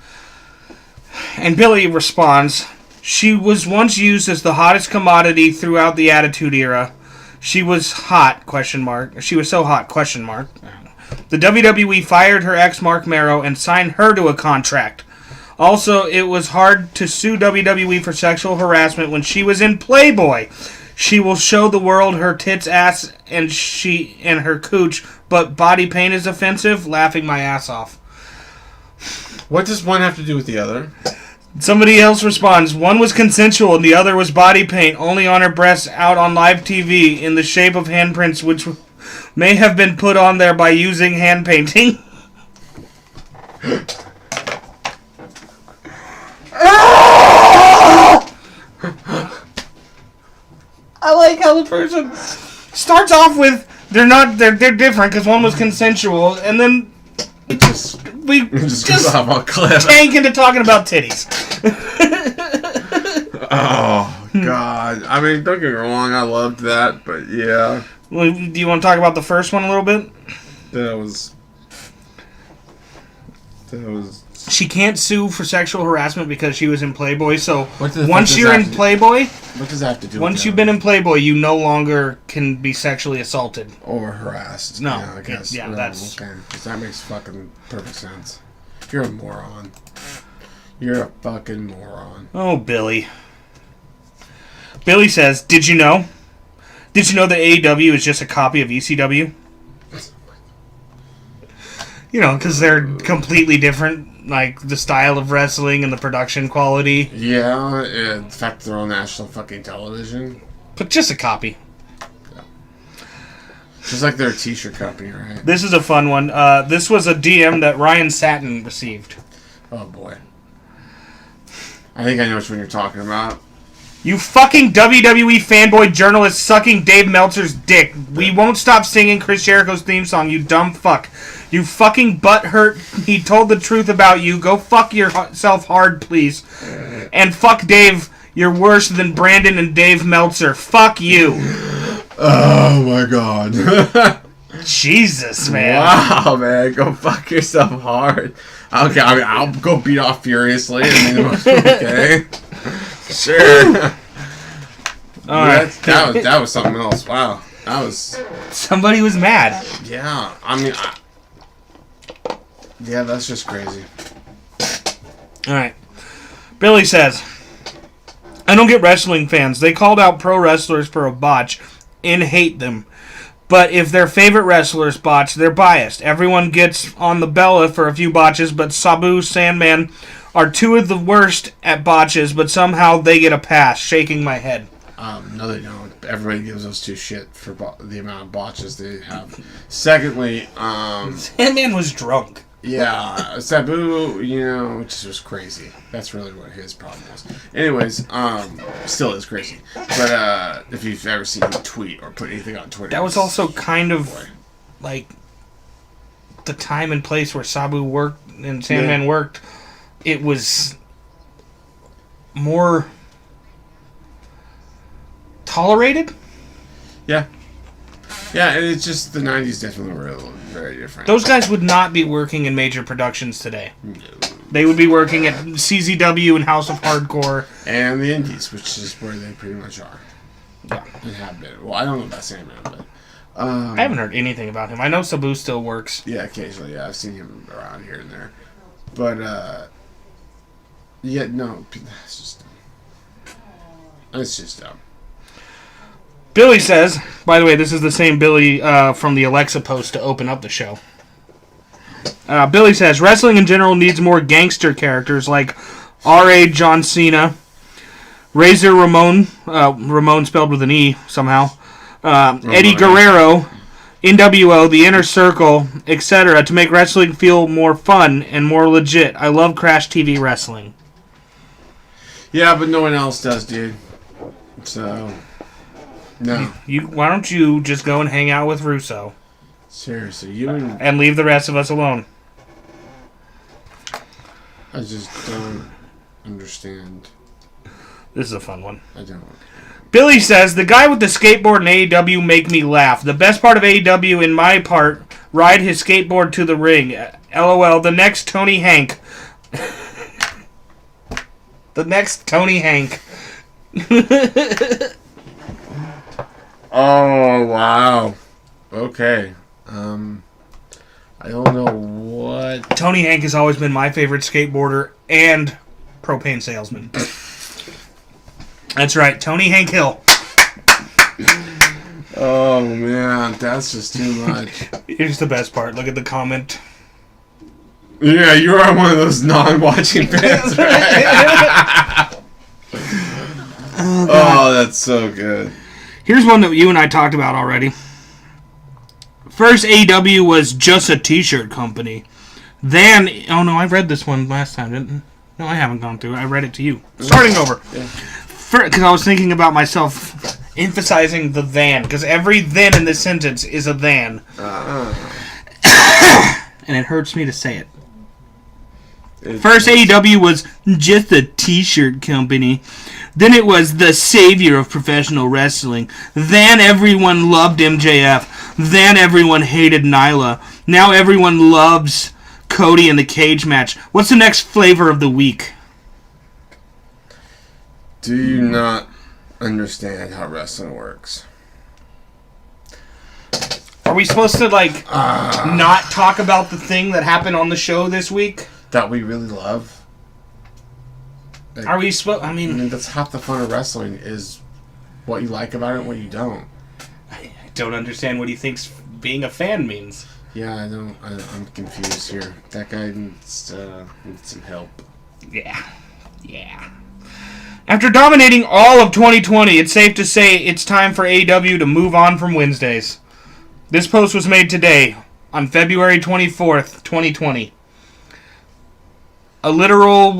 Speaker 2: And Billy responds, she was once used as the hottest commodity throughout the Attitude Era. She was hot, question mark. She was so hot, question mark. The WWE fired her ex Mark Marrow and signed her to a contract. Also, it was hard to sue WWE for sexual harassment when she was in Playboy. She will show the world her tits, ass, and her cooch, but body paint is offensive? Laughing my ass off.
Speaker 1: What does one have to do with the other?
Speaker 2: Somebody else responds, one was consensual and the other was body paint, only on her breasts out on live TV in the shape of handprints, which may have been put on there by using hand painting. I like how the person starts off with they're different because one was consensual, and then we just
Speaker 1: goes off on a cliff.
Speaker 2: tank into talking about titties.
Speaker 1: Oh God! I mean, don't get me wrong, I loved that, but yeah.
Speaker 2: Well, do you want to talk about the first one a little bit?
Speaker 1: That was
Speaker 2: she can't sue for sexual harassment because she was in Playboy. So
Speaker 1: What the
Speaker 2: once
Speaker 1: fuck
Speaker 2: you're
Speaker 1: does
Speaker 2: in
Speaker 1: that
Speaker 2: Playboy,
Speaker 1: What does that have to do
Speaker 2: once
Speaker 1: with
Speaker 2: you've been in Playboy, you no longer can be sexually assaulted.
Speaker 1: or harassed?
Speaker 2: No,
Speaker 1: Yeah, I guess.
Speaker 2: yeah,
Speaker 1: No,
Speaker 2: that's-
Speaker 1: okay. 'Cause that makes fucking perfect sense. You're a moron. You're a fucking moron.
Speaker 2: Oh, Billy. Billy says, Did you know? Did you know that AEW is just a copy of ECW? You know, because they're completely different, like the style of wrestling and the production quality.
Speaker 1: Yeah, the fact that they're on national fucking television.
Speaker 2: But just a copy.
Speaker 1: Just like they're a t-shirt company, right?
Speaker 2: This is a fun one. This was a DM that Ryan Satin received.
Speaker 1: Oh boy. I think I know which one you're talking about.
Speaker 2: You fucking WWE fanboy journalist sucking Dave Meltzer's dick. We won't stop singing Chris Jericho's theme song, you dumb fuck. You fucking butthurt. He told the truth about you. Go fuck yourself hard, please. And fuck Dave. You're worse than Brandon and Dave Meltzer. Fuck you.
Speaker 1: Oh my god.
Speaker 2: Jesus, man.
Speaker 1: Wow, man. Go fuck yourself hard. Okay, I mean, I'll go beat off furiously. I mean, okay. Sure.
Speaker 2: Alright.
Speaker 1: That was something else. Wow. That was...
Speaker 2: Somebody was mad.
Speaker 1: Yeah, I mean... yeah, that's just crazy.
Speaker 2: Alright. Billy says, I don't get wrestling fans. They called out pro wrestlers for a botch and hate them. But if their favorite wrestlers botch, they're biased. Everyone gets on the Bella for a few botches, but Sabu, Sandman are two of the worst at botches, but somehow they get a pass. Shaking my head.
Speaker 1: No, they don't. Everybody gives those two shit for the amount of botches they have. Secondly,
Speaker 2: Sandman was drunk.
Speaker 1: yeah, Sabu, you know, which was crazy. That's really what his problem was. Anyways, still is crazy. But if you've ever seen him tweet or put anything on Twitter,
Speaker 2: That was also kind of like the time and place where Sabu worked and Sandman worked. It was more tolerated.
Speaker 1: Yeah, and it's just the '90s definitely were very different.
Speaker 2: Those guys would not be working in major productions today. They would be working at CZW and House of Hardcore.
Speaker 1: And the Indies, which is where they pretty much are.
Speaker 2: Yeah.
Speaker 1: And have been. Well, I don't know about Sandman, but...
Speaker 2: I haven't heard anything about him. I know Sabu still works.
Speaker 1: yeah, occasionally, yeah. I've seen him around here and there. But, yeah, no. That's just dumb. It's just dumb.
Speaker 2: Billy says, by the way, this is the same Billy from the Alexa post to open up the show. Billy says, wrestling in general needs more gangster characters like R.A. John Cena, Razor Ramon, Ramon spelled with an E somehow, Eddie Guerrero, NWO, The Inner Circle, etc. to make wrestling feel more fun and more legit. I love Crash TV wrestling.
Speaker 1: Yeah, but no one else does, dude. So... no.
Speaker 2: Why don't you just go and hang out with Russo
Speaker 1: Seriously, you and...
Speaker 2: and leave the rest of us alone?
Speaker 1: I just don't understand.
Speaker 2: This is a fun one.
Speaker 1: I don't.
Speaker 2: Billy says, the guy with the skateboard in AEW make me laugh. The best part of AEW, in my part, ride his skateboard to the ring. LOL, the next Tony Hank. The next Tony Hank.
Speaker 1: Oh, wow. Okay. I don't know what...
Speaker 2: Tony Hank has always been my favorite skateboarder and propane salesman. That's right, Tony Hank Hill.
Speaker 1: Oh, man. That's just too much.
Speaker 2: Here's the best part. Look at the comment.
Speaker 1: Yeah, you are one of those non-watching fans, right? Oh, that's so good.
Speaker 2: Here's one that you and I talked about already. First, AEW was just a t-shirt company. Then, oh no, I read this one last time, didn't I? No, I haven't gone through it. I read it to you. Starting over. Because I was thinking about myself emphasizing the than. Because every then in this sentence is a than. And it hurts me to say it. First, AEW was just a t-shirt company. Then it was the savior of professional wrestling. Then everyone loved MJF. Then everyone hated Nyla. Now everyone loves Cody in the cage match. What's the next flavor of the week?
Speaker 1: Do you not understand how wrestling works?
Speaker 2: Are we supposed to, not talk about the thing that happened on the show this week?
Speaker 1: That we really love? Like,
Speaker 2: Are we supposed... I mean,
Speaker 1: that's half the fun of wrestling is what you like about it and what you don't.
Speaker 2: I don't understand what he thinks being a fan means.
Speaker 1: Yeah, I don't. I'm confused here. That guy needs some help.
Speaker 2: Yeah. After dominating all of 2020, it's safe to say it's time for AEW to move on from Wednesdays. This post was made today, on February 24th, 2020. A literal,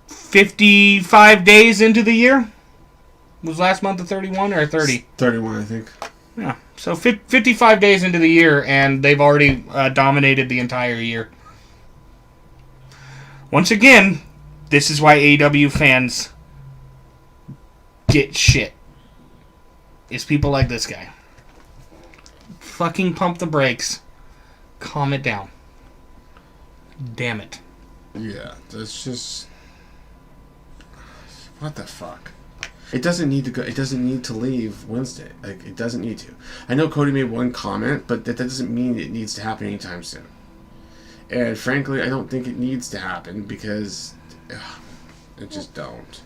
Speaker 2: 55 days into the year? Was last month a 31 or 30?
Speaker 1: 31, I think.
Speaker 2: Yeah, so 55 days into the year, and they've already dominated the entire year. Once again, this is why AEW fans get shit. It's people like this guy. Fucking pump the brakes. Calm it down. Damn it.
Speaker 1: Yeah, that's just... What the fuck? It doesn't need to go. It doesn't need to leave Wednesday. Like, it doesn't need to. I know Cody made one comment, but that doesn't mean it needs to happen anytime soon. And frankly, I don't think it needs to happen because it just don't.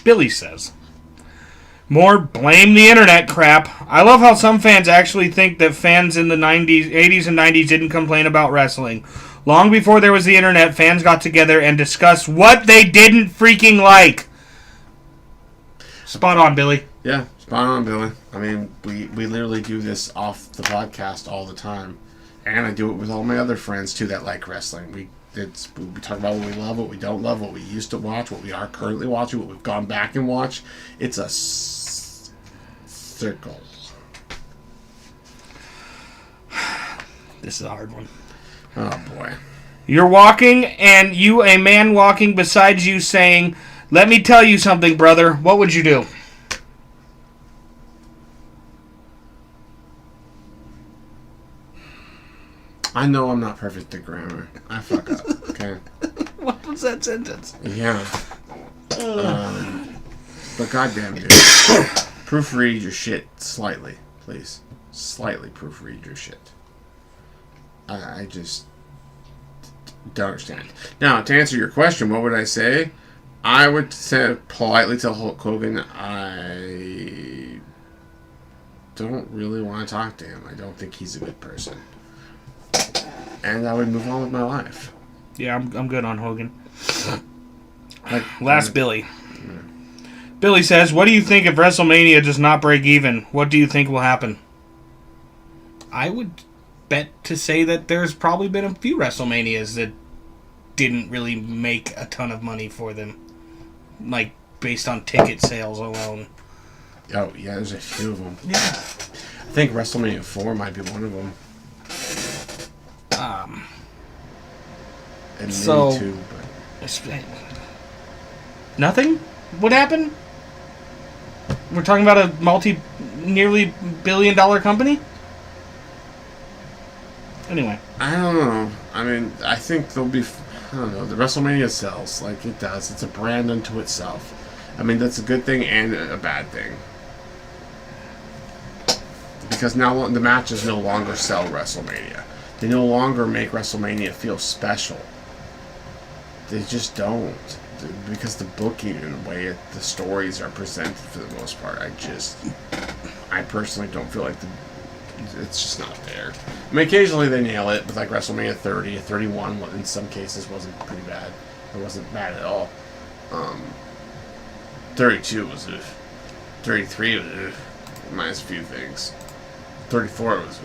Speaker 2: Billy says, more blame the internet crap. I love how some fans actually think that fans in the 80s and 90s didn't complain about wrestling. Long before there was the internet, fans got together and discussed what they didn't freaking like. Spot on, Billy.
Speaker 1: Yeah, spot on, Billy. I mean, we literally do this off the podcast all the time. And I do it with all my other friends, too, that like wrestling. We talk about what we love, what we don't love, what we used to watch, what we are currently watching, what we've gone back and watched. It's a circle.
Speaker 2: This is a hard one.
Speaker 1: Oh, boy.
Speaker 2: You're walking, and a man walking beside you saying, let me tell you something, brother. What would you do?
Speaker 1: I know I'm not perfect at grammar. I fuck up, okay?
Speaker 2: What was that sentence?
Speaker 1: Yeah. But goddamn, dude. Proofread your shit slightly, please. Slightly proofread your shit. I just don't understand. Now, to answer your question, what would I say? I would politely tell Hulk Hogan I don't really want to talk to him. I don't think he's a good person. And I would move on with my life.
Speaker 2: Yeah, I'm good on Hogan. Last Billy. Yeah. Billy says, what do you think if WrestleMania does not break even? What do you think will happen? I would bet to say that there's probably been a few WrestleManias that didn't really make a ton of money for them. Like, based on ticket sales alone.
Speaker 1: Oh, yeah, there's a few of them.
Speaker 2: Yeah.
Speaker 1: I think WrestleMania 4 might be one of them. And
Speaker 2: so,
Speaker 1: maybe 2, but...
Speaker 2: Nothing? What happened? We're talking about a nearly billion-dollar company? Anyway.
Speaker 1: I don't know. I mean, I think there'll be... I don't know. The WrestleMania sells like it does. It's a brand unto itself. I mean, that's a good thing and a bad thing. Because now the matches no longer sell WrestleMania. They no longer make WrestleMania feel special. They just don't. Because the booking and the way the stories are presented for the most part, I personally don't feel like it's just not there. I mean, occasionally they nail it, but like WrestleMania 30, 31 in some cases wasn't pretty bad. It wasn't bad at all. 32 was 33 was minus a few things. 34 was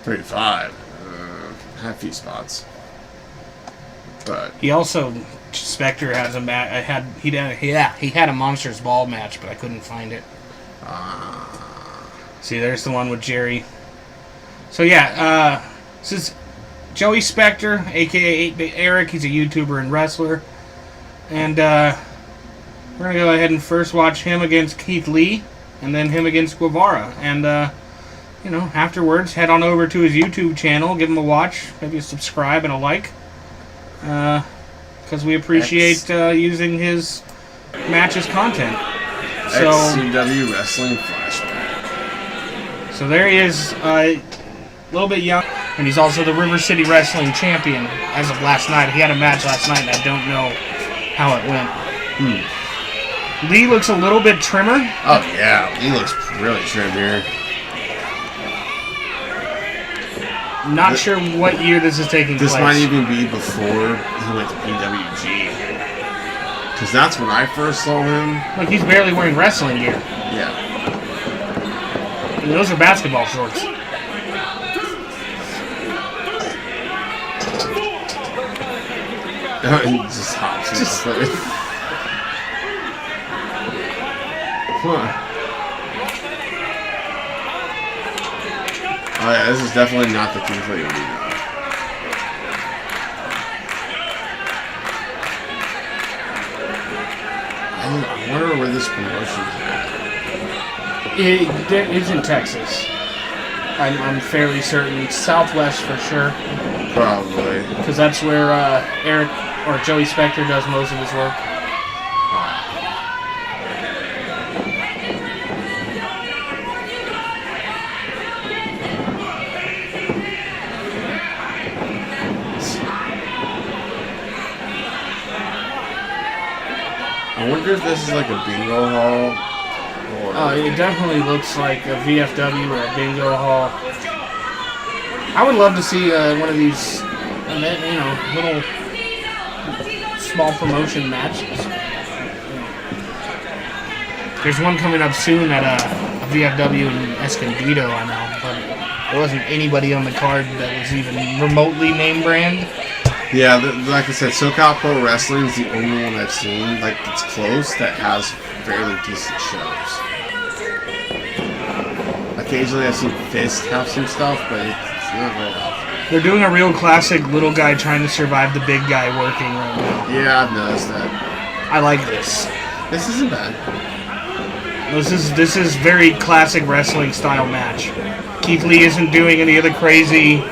Speaker 1: 35 had a few spots. But
Speaker 2: he also Spectre has he had a Monsters Ball match, but I couldn't find it. See, there's the one with Jerry. So yeah, this is Joey Spectre, aka 8-Bit Eric. He's a YouTuber and wrestler, and we're gonna go ahead and first watch him against Keith Lee, and then him against Guevara. And afterwards, head on over to his YouTube channel, give him a watch, maybe a subscribe and a like. Because we appreciate using his matches content. So,
Speaker 1: XCW Wrestling Flashback.
Speaker 2: So there he is, a little bit young, and he's also the River City Wrestling Champion as of last night. He had a match last night, and I don't know how it went. Lee looks a little bit trimmer.
Speaker 1: Oh, yeah. He looks really trim here.
Speaker 2: Not sure what year this is taking place.
Speaker 1: This might even be before he went to PWG. Because that's when I first saw him.
Speaker 2: Like, he's barely wearing wrestling gear.
Speaker 1: Yeah.
Speaker 2: And those are basketball shorts.
Speaker 1: He just hops off it. Huh. Oh yeah, this is definitely not the Keith Lee we know. I wonder where this promotion is at.
Speaker 2: It's in Texas. I'm fairly certain. Southwest for sure.
Speaker 1: Probably.
Speaker 2: Because that's where Eric or Joey Spector does most of his work.
Speaker 1: I wonder if this is like a bingo hall.
Speaker 2: It definitely looks like a VFW or a bingo hall. I would love to see one of these, little small promotion matches. There's one coming up soon at a VFW in Escondido, I know, but there wasn't anybody on the card that was even remotely name brand.
Speaker 1: Yeah, like I said, SoCal Pro Wrestling is the only one I've seen, like, it's close, that has fairly decent shows. Occasionally I've seen Fist have some stuff, but it's not very often.
Speaker 2: They're doing a real classic little guy trying to survive the big guy working right now.
Speaker 1: Yeah, I've noticed that.
Speaker 2: I like this.
Speaker 1: This isn't bad.
Speaker 2: This is very classic wrestling style match. Keith Lee isn't doing any of the crazy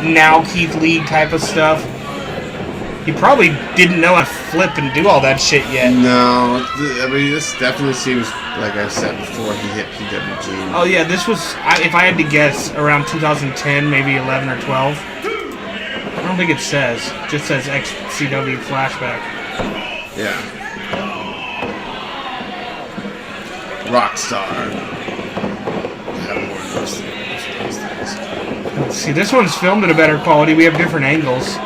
Speaker 2: now Keith Lee type of stuff. He probably didn't know how to flip and do all that shit yet.
Speaker 1: No, I mean, this definitely seems, like I said before, he hit PWG.
Speaker 2: Oh yeah, this was, if I had to guess, around 2010, maybe 11 or 12. I don't think it says. It just says XCW Flashback.
Speaker 1: Yeah. Rockstar. I have more of those things.
Speaker 2: Let's see, this one's filmed at a better quality. We have different angles.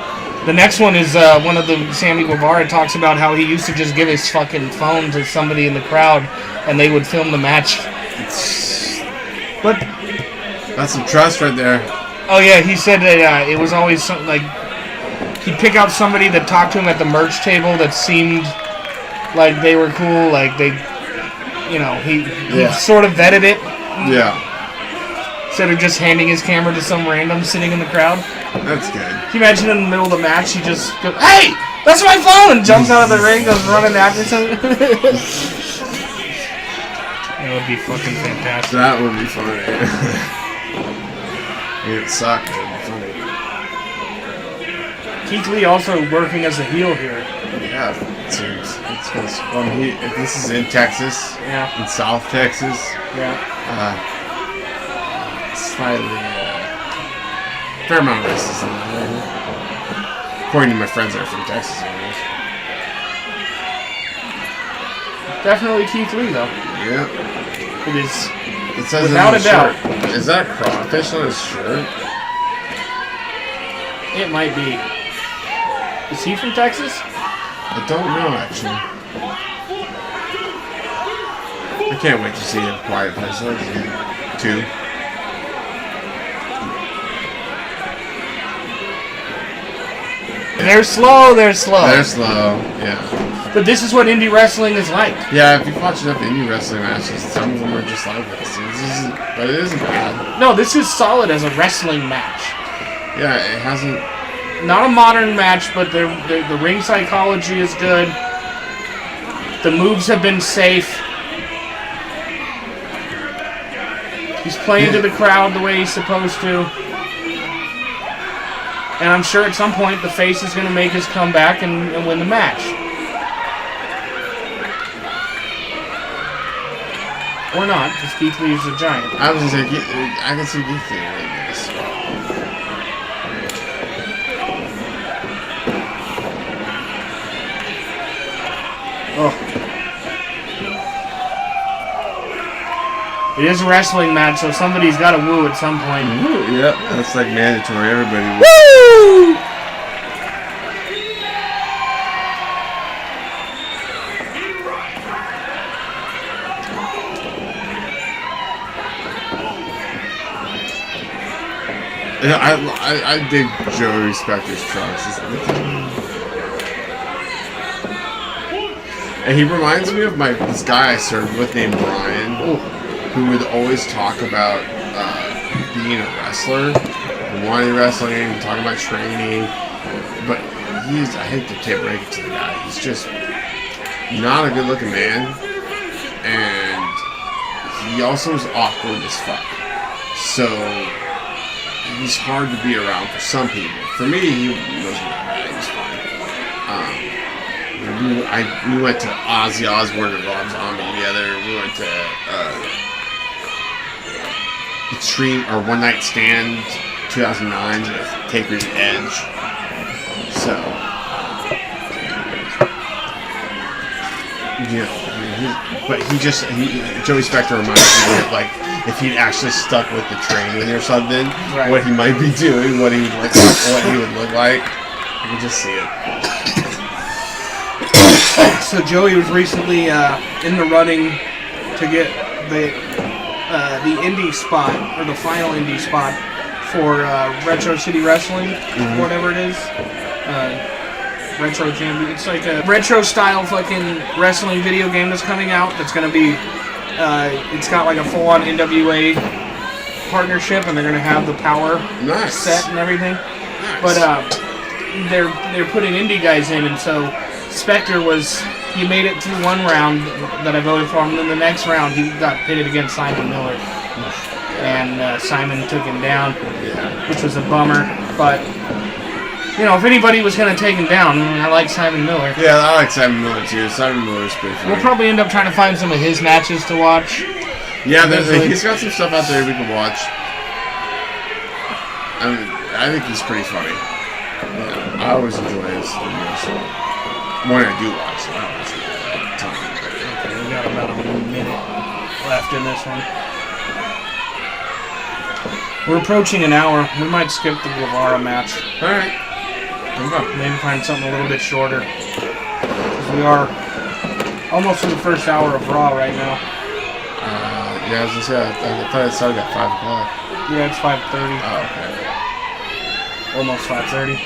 Speaker 2: The next one is one of the Sammy Guevara talks about how he used to just give his fucking phone to somebody in the crowd and they would film the match. But
Speaker 1: that's some trust right there.
Speaker 2: Oh yeah, he said that it was always something like he'd pick out somebody that talked to him at the merch table that seemed like they were cool, like they, he sort of vetted it.
Speaker 1: Yeah.
Speaker 2: Instead of just handing his camera to some random sitting in the crowd.
Speaker 1: That's good.
Speaker 2: Can you imagine in the middle of the match, he just goes, "Hey, that's my phone!" and jumps out of the ring, goes running after something. That would be fucking fantastic.
Speaker 1: That would be funny. It sucked, but it would be funny.
Speaker 2: Keith Lee also working as a heel here.
Speaker 1: Yeah, it seems. If this is in Texas, in South Texas, slightly, fair amount of racism. According to my friends that are from Texas, anyways.
Speaker 2: Definitely Keith Lee, though.
Speaker 1: Yeah.
Speaker 2: It is,
Speaker 1: it says
Speaker 2: without a doubt.
Speaker 1: Is that a crawfish on his shirt?
Speaker 2: It might be. Is he from Texas?
Speaker 1: I don't know, actually. I can't wait to see a Quiet Place 2.
Speaker 2: They're slow,
Speaker 1: They're slow, yeah.
Speaker 2: But this is what indie wrestling is like.
Speaker 1: Yeah, if you've watched enough indie wrestling matches, some of them are just like this. But it isn't bad.
Speaker 2: No, this is solid as a wrestling match.
Speaker 1: Yeah, it hasn't...
Speaker 2: Not a modern match, but the ring psychology is good. The moves have been safe. He's playing to the crowd the way he's supposed to. And I'm sure at some point the face is going to make his comeback and win the match. Or not, because Keith Lee is a giant.
Speaker 1: I was going to say, I can see Keith Lee winning this.
Speaker 2: Oh. It is a wrestling match, so somebody's got to woo at some point.
Speaker 1: Woo, yep, that's like mandatory. Everybody woo! Yeah, I dig Joey Spector's trunks. And he reminds me of this guy I served with named Brian, who would always talk about being a wrestler, wanting wrestling, talking about training. But I hate to break it to the guy, he's just not a good looking man. And he also is awkward as fuck. So he's hard to be around for some people. For me, he wasn't that bad. He was fine. We went to Ozzy Osbourne and Rob Zombie together. We went to Extreme or One Night Stand 2009 with Taker's Edge. So, yeah. But Joey Spector reminds me of like if he'd actually stuck with the training or something, right. What he might be doing, what he would look like. I can just see it.
Speaker 2: So Joey was recently in the running to get the indie spot or the final indie spot for Retro City Wrestling, whatever it is. Retro Champion. It's like a retro style fucking wrestling video game that's coming out. That's gonna be. It's got like a full-on NWA partnership, and they're gonna have the power set and everything. Nice. But they're putting indie guys in, and so Spector he made it through one round that I voted for him, and then the next round he got pitted against Simon Miller, and Simon took him down, which was a bummer. But you know, if anybody was gonna take him down, I like Simon Miller.
Speaker 1: Yeah, I like Simon Miller too. Simon Miller's pretty funny.
Speaker 2: We'll probably end up trying to find some of his matches to watch.
Speaker 1: Yeah, he's got some stuff out there we can watch. I think he's pretty funny. Yeah, I always enjoy his videos. When I do watch it, I don't watch it all the time.
Speaker 2: Okay, we got about a minute left in this one. We're approaching an hour. We might skip the Guevara match.
Speaker 1: Alright.
Speaker 2: Maybe find something a little bit shorter. Because we are almost in the first hour of Raw right now.
Speaker 1: Yeah, I was just I thought it started at 5 o'clock.
Speaker 2: Yeah, it's 5:30.
Speaker 1: Oh, okay.
Speaker 2: Almost 5:30.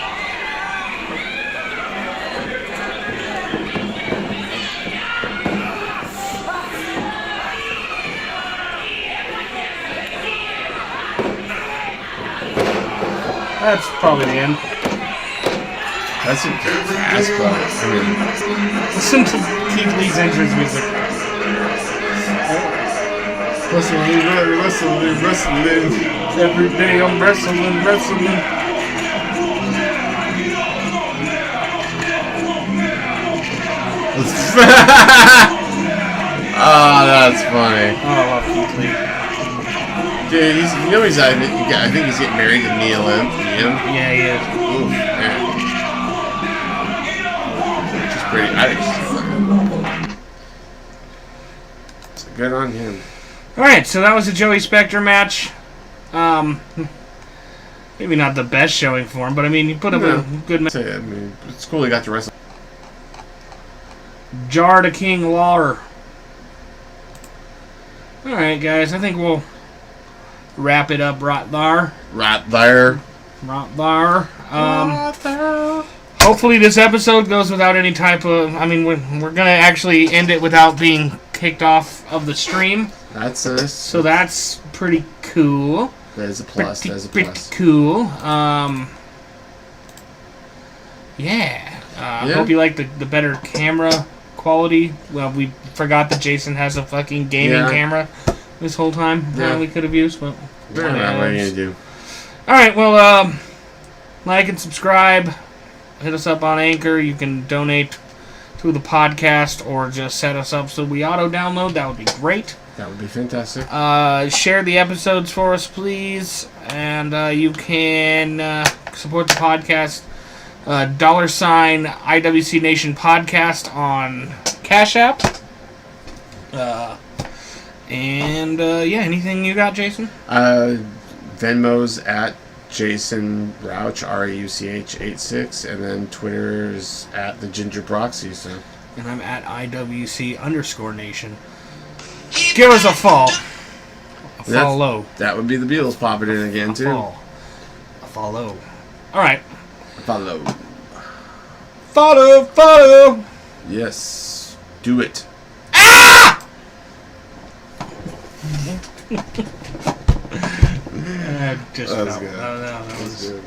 Speaker 2: That's probably the end.
Speaker 1: That's a good fast part.
Speaker 2: Listen to Keith Lee's entrance music.
Speaker 1: Wrestling.
Speaker 2: Every day I'm wrestling.
Speaker 1: Oh, that's funny.
Speaker 2: Oh, I love Keith Lee.
Speaker 1: Dude, I think he's getting married to Nia Lim.
Speaker 2: Yeah, he is.
Speaker 1: Ooh, man. She's pretty. I think she's good on him.
Speaker 2: Alright, so that was a Joey Spector match. Maybe not the best showing for him, but I mean, you put up a good match.
Speaker 1: I mean, it's cool he got to wrestle.
Speaker 2: Jar to King Lawler. Alright, guys, I think we'll wrap it up right there. Hopefully this episode goes without any type of... I mean, we're going to actually end it without being kicked off of the stream.
Speaker 1: That's nice.
Speaker 2: So that's pretty cool.
Speaker 1: That is a plus.
Speaker 2: Pretty cool. Yeah. Hope you like the better camera quality. Well, we forgot that Jason has a fucking gaming camera. this whole time.
Speaker 1: Yeah.
Speaker 2: We could have used, but
Speaker 1: What are you gonna do?
Speaker 2: all right. Well, like and subscribe. Hit us up on Anchor. You can donate to the podcast or just set us up so we auto download. That would be great.
Speaker 1: That would be fantastic.
Speaker 2: Share the episodes for us, please. And you can support the podcast. $ IWC Nation Podcast on Cash App. Anything you got, Jason?
Speaker 1: Venmo's at Jason Rouch, RAUCH 86, and then Twitter's at the Ginger Broxy. So.
Speaker 2: And I'm at IWC_Nation. Give us a fall. Follow.
Speaker 1: That would be the Beatles popping in again, too.
Speaker 2: A follow. All right.
Speaker 1: Follow.
Speaker 2: Follow.
Speaker 1: Yes. Do it.
Speaker 2: Ah!
Speaker 1: That was good.
Speaker 2: That was good.